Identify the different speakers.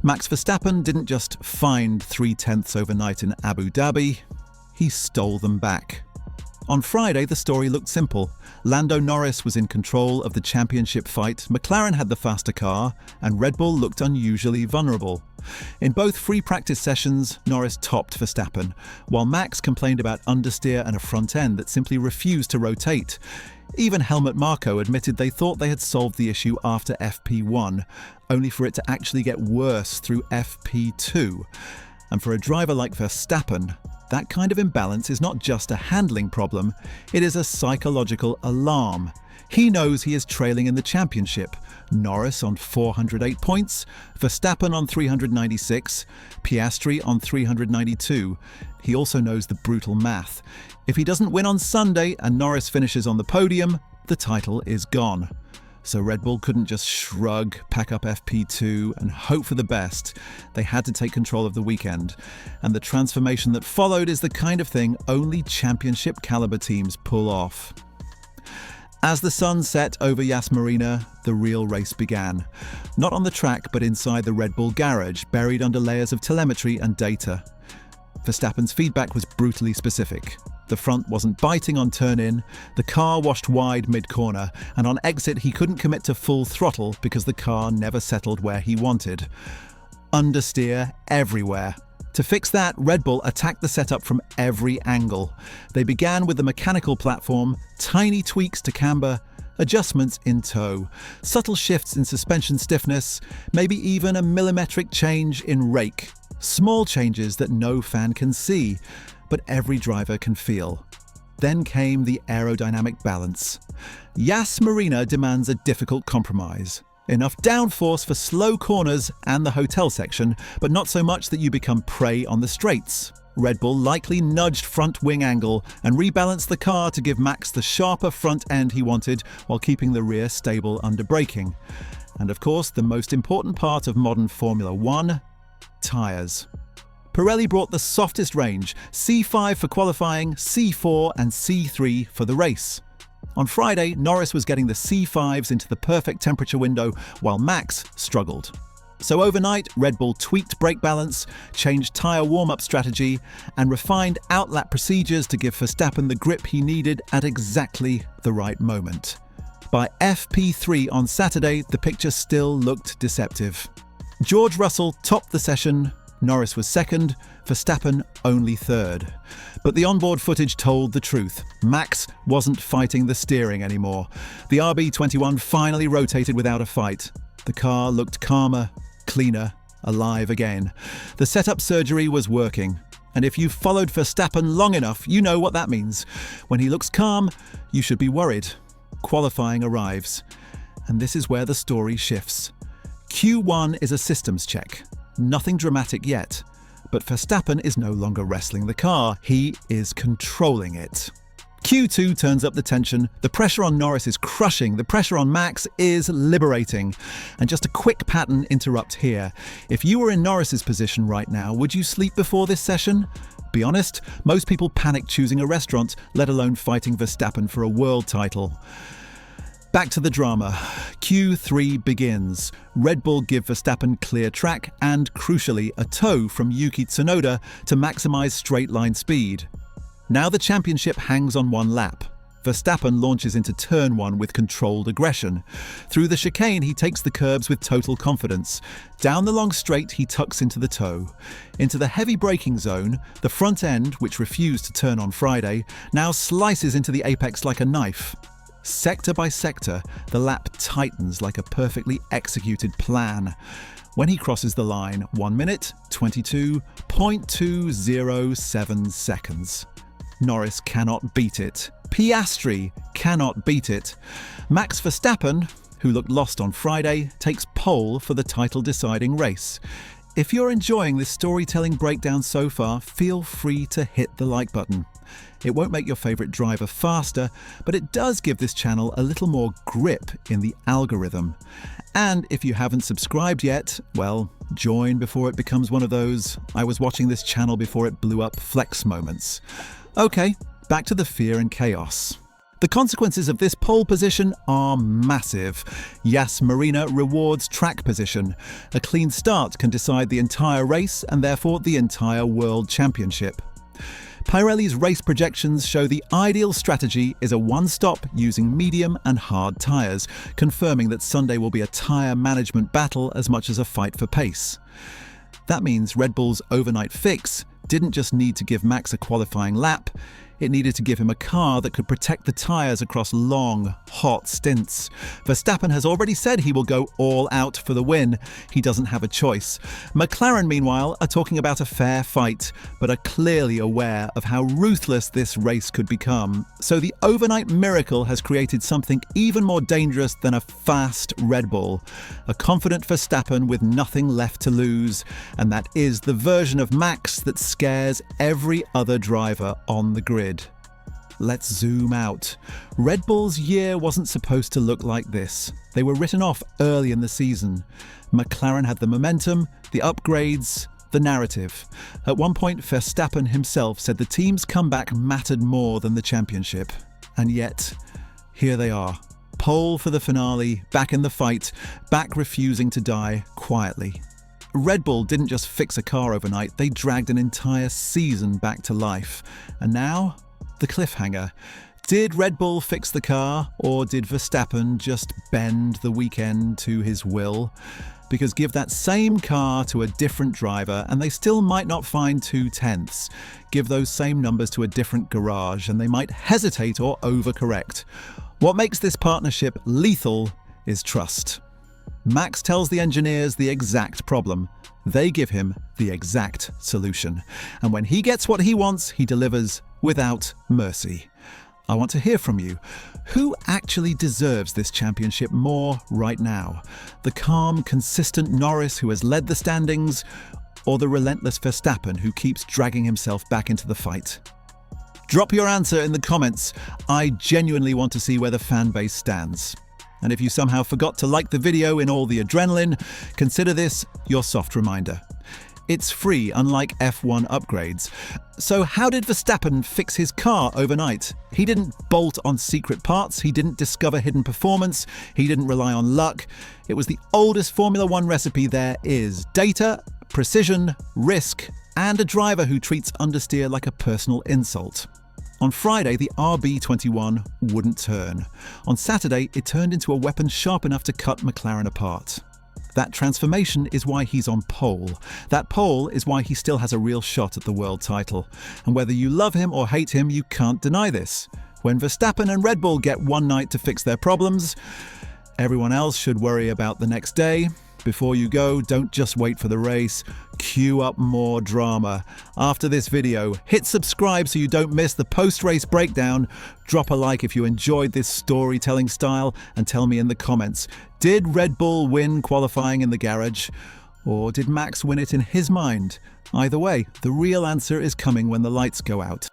Speaker 1: Max Verstappen didn't just find 3/10 overnight in Abu Dhabi, he stole them back. On Friday, the story looked simple. Lando Norris was in control of the championship fight, McLaren had the faster car, and Red Bull looked unusually vulnerable. In both free practice sessions, Norris topped Verstappen, while Max complained about understeer and a front end that simply refused to rotate. Even Helmut Marko admitted they thought they had solved the issue after FP1, only for it to actually get worse through FP2. And for a driver like Verstappen, that kind of imbalance is not just a handling problem, it is a psychological alarm. He knows he is trailing in the championship. Norris on 408 points, Verstappen on 396, Piastri on 392. He also knows the brutal math. If he doesn't win on Sunday and Norris finishes on the podium, the title is gone. So Red Bull couldn't just shrug, pack up FP2 and hope for the best. They had to take control of the weekend. And the transformation that followed is the kind of thing only championship caliber teams pull off. As the sun set over Yas Marina, the real race began. Not on the track, but inside the Red Bull garage, buried under layers of telemetry and data. Verstappen's feedback was brutally specific. The front wasn't biting on turn-in, the car washed wide mid-corner, and on exit he couldn't commit to full throttle because the car never settled where he wanted. Understeer everywhere. To fix that, Red Bull attacked the setup from every angle. They began with the mechanical platform, tiny tweaks to camber, adjustments in tow, subtle shifts in suspension stiffness, maybe even a millimetric change in rake. Small changes that no fan can see, but every driver can feel. Then came the aerodynamic balance. Yas Marina demands a difficult compromise. Enough downforce for slow corners and the hotel section, but not so much that you become prey on the straights. Red Bull likely nudged front wing angle and rebalanced the car to give Max the sharper front end he wanted while keeping the rear stable under braking. And of course, the most important part of modern Formula One, tyres. Pirelli brought the softest range, C5 for qualifying, C4 and C3 for the race. On Friday, Norris was getting the C5s into the perfect temperature window, while Max struggled. So overnight, Red Bull tweaked brake balance, changed tyre warm-up strategy, and refined outlap procedures to give Verstappen the grip he needed at exactly the right moment. By FP3 on Saturday, the picture still looked deceptive. George Russell topped the session, Norris was second, Verstappen only third. But the onboard footage told the truth. Max wasn't fighting the steering anymore. The RB21 finally rotated without a fight. The car looked calmer, cleaner, alive again. The setup surgery was working. And if you've followed Verstappen long enough, you know what that means. When he looks calm, you should be worried. Qualifying arrives. And this is where the story shifts. Q1 is a systems check. Nothing dramatic yet, but Verstappen is no longer wrestling the car, he is controlling it. Q2 turns up the tension, the pressure on Norris is crushing, the pressure on Max is liberating. And just a quick pattern interrupt here. If you were in Norris's position right now, would you sleep before this session? Be honest, most people panic choosing a restaurant, let alone fighting Verstappen for a world title. Back to the drama. Q3 begins. Red Bull give Verstappen clear track and, crucially, a tow from Yuki Tsunoda to maximise straight-line speed. Now the championship hangs on one lap. Verstappen launches into turn 1 with controlled aggression. Through the chicane, he takes the curbs with total confidence. Down the long straight, he tucks into the tow. Into the heavy braking zone, the front end, which refused to turn on Friday, now slices into the apex like a knife. Sector by sector, the lap tightens like a perfectly executed plan. When he crosses the line, 1 minute, 22.207 seconds. Norris cannot beat it. Piastri cannot beat it. Max Verstappen, who looked lost on Friday, takes pole for the title-deciding race. If you're enjoying this storytelling breakdown so far, feel free to hit the like button. It won't make your favourite driver faster, but it does give this channel a little more grip in the algorithm. And if you haven't subscribed yet, well, join before it becomes one of those "I was watching this channel before it blew up" flex moments. Okay, back to the fear and chaos. The consequences of this pole position are massive. Yas Marina rewards track position. A clean start can decide the entire race and therefore the entire World Championship. Pirelli's race projections show the ideal strategy is a one-stop using medium and hard tyres, confirming that Sunday will be a tyre management battle as much as a fight for pace. That means Red Bull's overnight fix didn't just need to give Max a qualifying lap, it needed to give him a car that could protect the tyres across long, hot stints. Verstappen has already said he will go all out for the win. He doesn't have a choice. McLaren, meanwhile, are talking about a fair fight, but are clearly aware of how ruthless this race could become. So the overnight miracle has created something even more dangerous than a fast Red Bull. A confident Verstappen with nothing left to lose. And that is the version of Max that scares every other driver on the grid. Let's zoom out. Red Bull's year wasn't supposed to look like this. They were written off early in the season. McLaren had the momentum, the upgrades, the narrative. At one point, Verstappen himself said the team's comeback mattered more than the championship. And yet, here they are. Pole for the finale, back in the fight, back refusing to die quietly. Red Bull didn't just fix a car overnight, they dragged an entire season back to life. And now, the cliffhanger. Did Red Bull fix the car, or did Verstappen just bend the weekend to his will? Because give that same car to a different driver and they still might not find 2/10. Give those same numbers to a different garage and they might hesitate or overcorrect. What makes this partnership lethal is trust. Max tells the engineers the exact problem. They give him the exact solution. And when he gets what he wants, he delivers without mercy. I want to hear from you. Who actually deserves this championship more right now? The calm, consistent Norris who has led the standings, or the relentless Verstappen who keeps dragging himself back into the fight? Drop your answer in the comments. I genuinely want to see where the fan base stands. And if you somehow forgot to like the video in all the adrenaline, consider this your soft reminder. It's free, unlike F1 upgrades. So how did Verstappen fix his car overnight? He didn't bolt on secret parts, he didn't discover hidden performance, he didn't rely on luck. It was the oldest Formula One recipe there is. Data, precision, risk, and a driver who treats understeer like a personal insult. On Friday, the RB21 wouldn't turn. On Saturday, it turned into a weapon sharp enough to cut McLaren apart. That transformation is why he's on pole. That pole is why he still has a real shot at the world title. And whether you love him or hate him, you can't deny this. When Verstappen and Red Bull get one night to fix their problems, everyone else should worry about the next day. Before you go, don't just wait for the race. Queue up more drama. After this video, hit subscribe so you don't miss the post-race breakdown. Drop a like if you enjoyed this storytelling style and tell me in the comments, did Red Bull win qualifying in the garage? Or did Max win it in his mind? Either way, the real answer is coming when the lights go out.